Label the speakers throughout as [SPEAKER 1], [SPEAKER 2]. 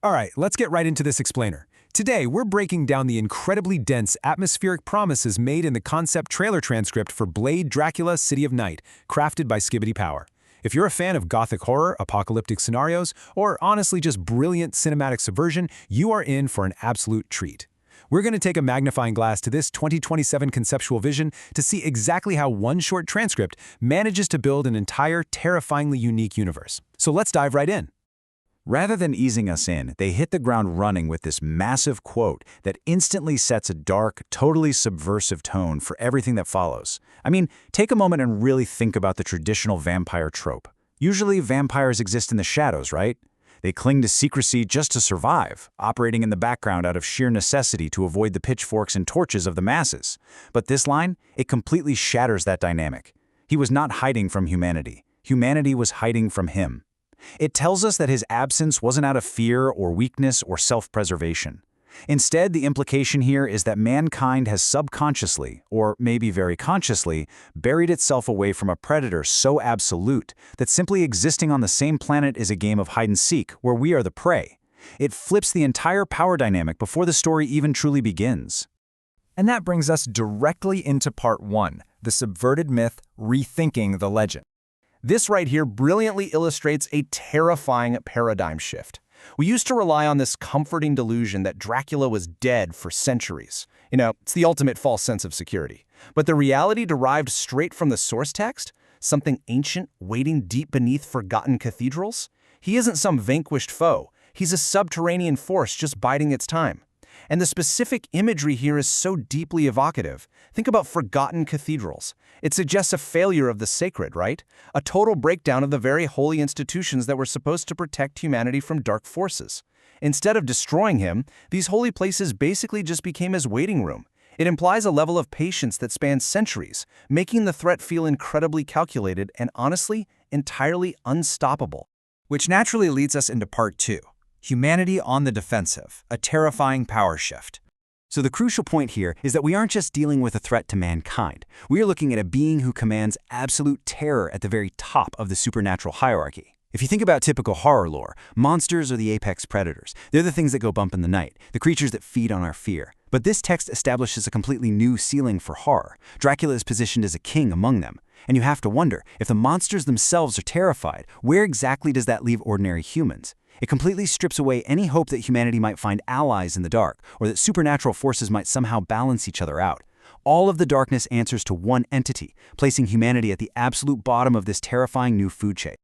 [SPEAKER 1] All right, let's get right into this explainer. Today, we're breaking down the incredibly dense atmospheric promises made in the concept trailer transcript for Blade Dracula City of Night, crafted by Skibbity Power. If you're a fan of gothic horror, apocalyptic scenarios, or honestly just brilliant cinematic subversion, you are in for an absolute treat. We're going to take a magnifying glass to this 2027 conceptual vision to see exactly how one short transcript manages to build an entire terrifyingly unique universe. So let's dive right in.
[SPEAKER 2] Rather than easing us in, they hit the ground running with this massive quote that instantly sets a dark, totally subversive tone for everything that follows. I mean, take a moment and really think about the traditional vampire trope. Usually, vampires exist in the shadows, right? They cling to secrecy just to survive, operating in the background out of sheer necessity to avoid the pitchforks and torches of the masses. But this line, it completely shatters that dynamic. He was not hiding from humanity. Humanity was hiding from him. It tells us that his absence wasn't out of fear or weakness or self-preservation. Instead, the implication here is that mankind has subconsciously, or maybe very consciously, buried itself away from a predator so absolute that simply existing on the same planet is a game of hide-and-seek where we are the prey. It flips the entire power dynamic before the story even truly begins.
[SPEAKER 3] And that brings us directly into part 1, the subverted myth, rethinking the legend. This right here brilliantly illustrates a terrifying paradigm shift. We used to rely on this comforting delusion that Dracula was dead for centuries. It's the ultimate false sense of security. But the reality derived straight from the source text, something ancient waiting deep beneath forgotten cathedrals. He isn't some vanquished foe. He's a subterranean force just biding its time. And the specific imagery here is so deeply evocative. Think about forgotten cathedrals. It suggests a failure of the sacred, right? A total breakdown of the very holy institutions that were supposed to protect humanity from dark forces. Instead of destroying him, these holy places basically just became his waiting room. It implies a level of patience that spans centuries, making the threat feel incredibly calculated and honestly, entirely unstoppable.
[SPEAKER 4] Which naturally leads us into part 2. Humanity on the defensive, a terrifying power shift.
[SPEAKER 2] So the crucial point here is that we aren't just dealing with a threat to mankind. We are looking at a being who commands absolute terror at the very top of the supernatural hierarchy. If you think about typical horror lore, monsters are the apex predators. They're the things that go bump in the night, the creatures that feed on our fear. But this text establishes a completely new ceiling for horror. Dracula is positioned as a king among them. And you have to wonder, if the monsters themselves are terrified, where exactly does that leave ordinary humans? It completely strips away any hope that humanity might find allies in the dark, or that supernatural forces might somehow balance each other out. All of the darkness answers to one entity, placing humanity at the absolute bottom of this terrifying new food chain.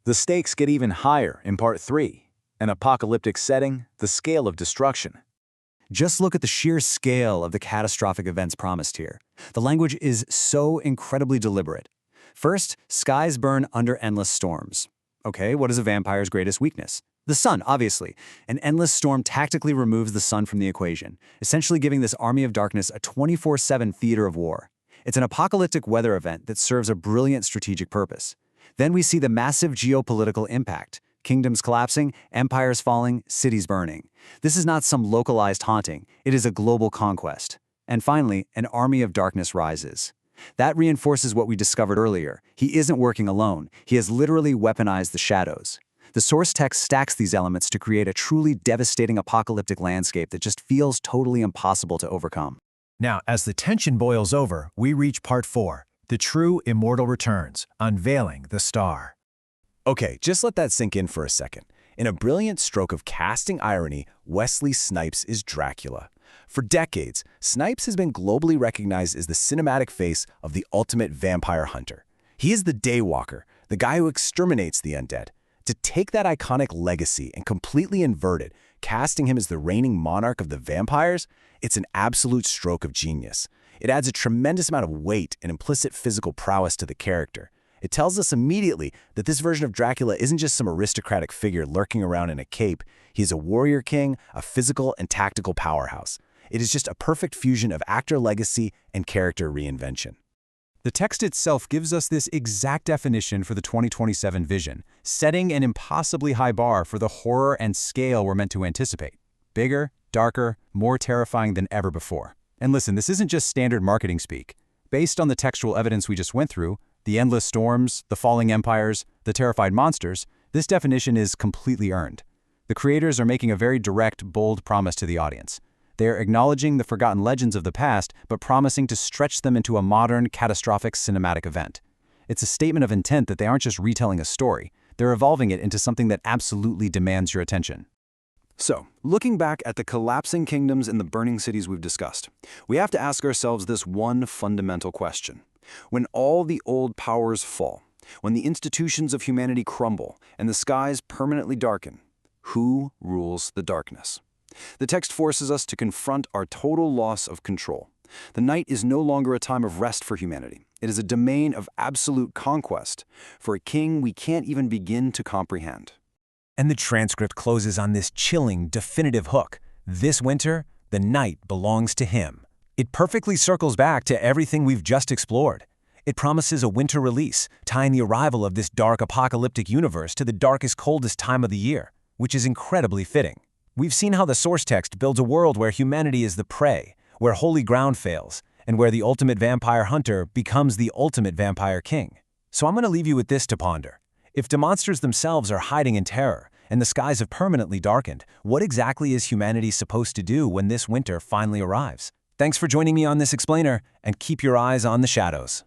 [SPEAKER 5] The stakes get even higher in part 3. An apocalyptic setting, the scale of destruction.
[SPEAKER 2] Just look at the sheer scale of the catastrophic events promised here. The language is so incredibly deliberate. First, skies burn under endless storms. Okay, what is a vampire's greatest weakness? The sun, obviously. An endless storm tactically removes the sun from the equation, essentially giving this army of darkness a 24/7 theater of war. It's an apocalyptic weather event that serves a brilliant strategic purpose. Then we see the massive geopolitical impact. Kingdoms collapsing, empires falling, cities burning. This is not some localized haunting. It is a global conquest. And finally, an army of darkness rises. That reinforces what we discovered earlier. He isn't working alone. He has literally weaponized the shadows. The source text stacks these elements to create a truly devastating apocalyptic landscape that just feels totally impossible to overcome.
[SPEAKER 1] Now, as the tension boils over, we reach part 4. The true Immortal returns, unveiling the star.
[SPEAKER 5] Okay, just let that sink in for a second. In a brilliant stroke of casting irony, Wesley Snipes is Dracula. For decades, Snipes has been globally recognized as the cinematic face of the ultimate vampire hunter. He is the daywalker, the guy who exterminates the undead. To take that iconic legacy and completely invert it, casting him as the reigning monarch of the vampires, it's an absolute stroke of genius. It adds a tremendous amount of weight and implicit physical prowess to the character. It tells us immediately that this version of Dracula isn't just some aristocratic figure lurking around in a cape. He is a warrior king, a physical and tactical powerhouse. It is just a perfect fusion of actor legacy and character reinvention.
[SPEAKER 1] The text itself gives us this exact definition for the 2027 vision, setting an impossibly high bar for the horror and scale we're meant to anticipate. Bigger, darker, more terrifying than ever before. And listen, this isn't just standard marketing speak. Based on the textual evidence we just went through, the endless storms, the falling empires, the terrified monsters, this definition is completely earned.
[SPEAKER 2] The creators are making a very direct, bold promise to the audience. They are acknowledging the forgotten legends of the past, but promising to stretch them into a modern, catastrophic cinematic event. It's a statement of intent that they aren't just retelling a story, they're evolving it into something that absolutely demands your attention.
[SPEAKER 1] So, looking back at the collapsing kingdoms and the burning cities we've discussed, we have to ask ourselves this one fundamental question. When all the old powers fall, when the institutions of humanity crumble and the skies permanently darken, who rules the darkness? The text forces us to confront our total loss of control. The night is no longer a time of rest for humanity. It is a domain of absolute conquest for a king we can't even begin to comprehend.
[SPEAKER 5] And the transcript closes on this chilling, definitive hook. This winter, the night belongs to him. It perfectly circles back to everything we've just explored. It promises a winter release, tying the arrival of this dark apocalyptic universe to the darkest, coldest time of the year, which is incredibly fitting. We've seen how the source text builds a world where humanity is the prey, where holy ground fails, and where the ultimate vampire hunter becomes the ultimate vampire king. So I'm going to leave you with this to ponder. If the monsters themselves are hiding in terror, and the skies have permanently darkened, what exactly is humanity supposed to do when this winter finally arrives? Thanks for joining me on this explainer, and keep your eyes on the shadows.